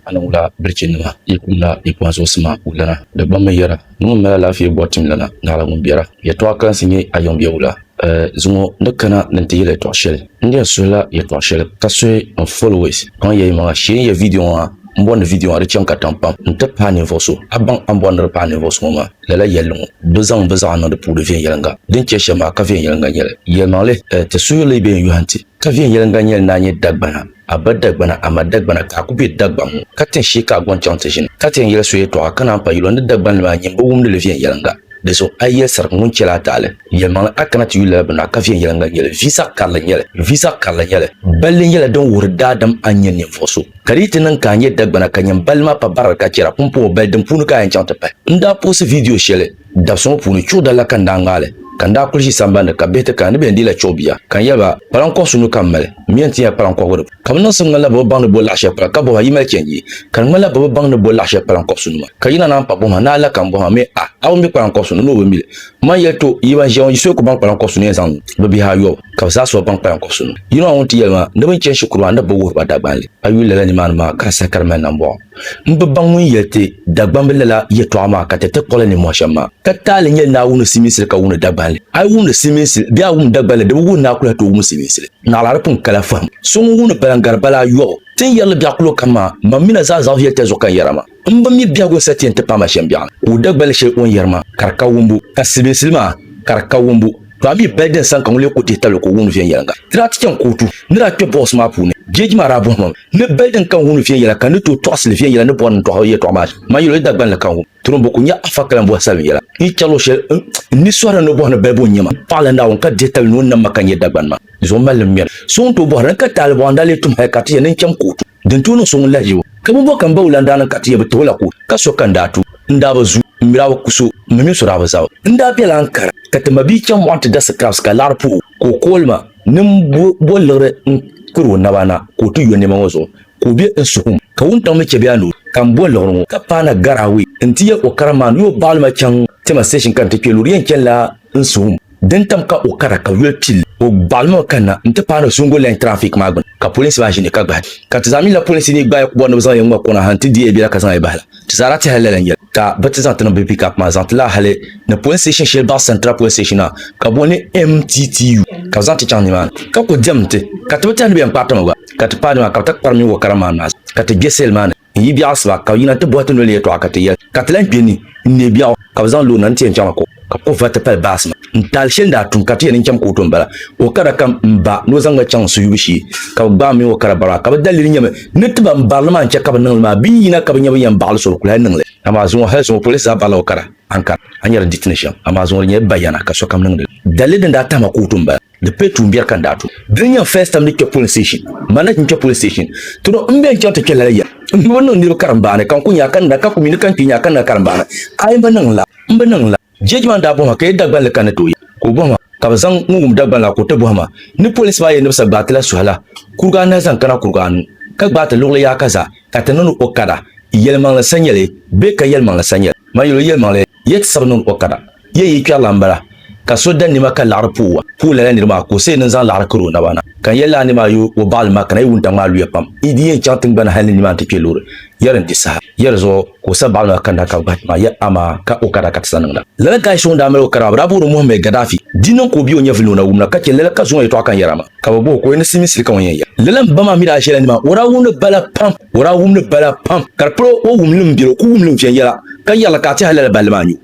anula birchinima ikumla ikwanso sima ulana de bama yara no mala lafiya botim lana ngala ngumbiara ya to kan sinye ayon biula zungo nakana nantiyele to shel ndia sola ya to shel kaswe on followers kan ye ma shi ya video a mbon video a rechan katampa nta pani voso aban ambon pani voso ma lala yello bezan no de pour de vien yelanga din chesha ma ka vien yelanga yele yelmale te suyele be yuhanti ka vien yelanga yel na nye dagbana abadagbana amadagbana ka ku be dagbamu katin shi ka gon chante shin katin yele suye to akana pa yilo dagbana ma nyimbo wumde le vien yelanga de so aye sar ngun chela tale yelmale akana ti yule bana ka vien yelanga yele visa kala yele balin yele don wurda dam anyen ne foso kariti nan ka nye dagbana kanyam balma pa baraka kira pumpo beldum punu ka en chante pa nda post video shele da so punu chuda la kandangale kanda kulshi sambanda ka bete kan be ndila chobia kan yaba paranko sunu kamale mienti ya paranko woro kamna sungala bo bang bo lashe para ka bo yimel chenji kan mala bo bang bo lashe paranko sunu kayina nan pa bo na la kan bo me aw mi paranko sunu no wemile man yeto yiwa jeon yiso ko bang paranko sunu ensan bo bi ha yo ka sa so bang paranko sunu yino wonti yelma ndo ben chen shukuru anda bo wo ba dagbale ayu lela ni man ma ka sa karmen nan bo mbe bangun yete dagbambele la yeto ama ka tete kole ni mo shama ka tale nyel na wonu simisel ka wonu dagbale ay wunu siminsil biya wunu dagbale de wunu na kula to wunu siminsil na la repun kala fam so wunu balangar bala yo tin yalla biya kulo kama mamina za yete zo kan yarama mba mi biya go setien te pama shembiya u dagbale she on yarma karka wumbu ka siminsil ma karka wumbu to ami beden san kan le ko te talo ko wunu fiyen yanga trati ken kutu nira ke boss ma pune jeji mara bo mom ne beden kan wunu fiyen yala kan to asle fiyen yala ne bon to ye to ma yolo dagbale kan wu trombo ko nya afakala mbo salmi yala ni chalo shel ni soara no bona bebo nyama pala ndaw ka detal no na makanye dagban ma zo mal miel son to bo ran ka tal bo ndale tum hay katiye nen cham kutu den to no son lajiwo ka bo kan ba ulanda nan katiye be to la ku ka so kan datu ndaba zu mirawa kuso mimi so raba zaw nda bela ankara katama bi cham wanta da scraps ka larpu ko kolma nim bo lore kuro na bana ko tu yone ma wozo ko bi ensuhum ka wunta me chebiano kan bo lorun ka pana garawi ntiye okaraman yo balma chan tema station kan take luriyan kella ensuhum den tam ka okara ka weltil o balma kana nte pana sungolen traffic magun ka police ba jini ka gba ka tazami la police ni gba ko bon zan yanga ko na hanti die bi la ka zan e bala tazarati halalen yel ka batizan tan be pick up ma zan la hale na police station shell bar central police station ka boni MTTU ka zan ti chani man ka ko demte ka tabatan bi en patama gba ka tapani ma ka tak parmi wo karaman na ka te gesel man yi bi asba ka yina te boito no le to akate yel ka tlan pieni ne bi ka zan lo nan ti chama ko ka ko vata pel basma ntal shenda tun katiye nin cham ko to mbala o kada kam mba no zanga chang su yushi ka ba mi o kara bara ka dalil nyame netba mbala man cha ka ban ma bi yina ka nyame yam bal so kula nangle amazon ha so police bala o kara anka anyar detention amazon nye bayana ka so kam nangle dalil da ta ma ko to mbala de petu mbiar kan datu drinya first time ke police station mana ke police station to no mbe chante ke la ya mbono ni karambane kan kunya kan da ka ku mi kan tinya kan na karambane ay mbanang la judgment da boma kay dagbal kan to ko boma ka zan ngum dagbal ko to boma ni police ba ye ne sa batla suhala kurga na zan kana kurgan ka bata lugla ya kaza ka tanunu okada yelman la sanyele be ka yelman la sanyele ma yelo yelman le yet sabnun okada ye yi kya lambara ka so dan ni maka larpuwa pula ni ma ko se nan zan lar kro na bana kan yella ni ma yu o bal ma kan yun tanga lu pam idiye chanting bana halin ni ma te kelur yaran ti sa yarzo ko sa bal kan da ka bat ma ya ama ka okada ka tsanan da la ga shon da mero kara rabu Muhammad Gaddafi dinon ko biyo nya vilo na wumna ka ke la ka zo to akan yarama ka bo ko ni simi sil kan yanya lalan bama mi da shela ni ma ora wumna bala pam kar pro o wumlum biro ku wumlum fen yala kan yala ka ta halal balmanyu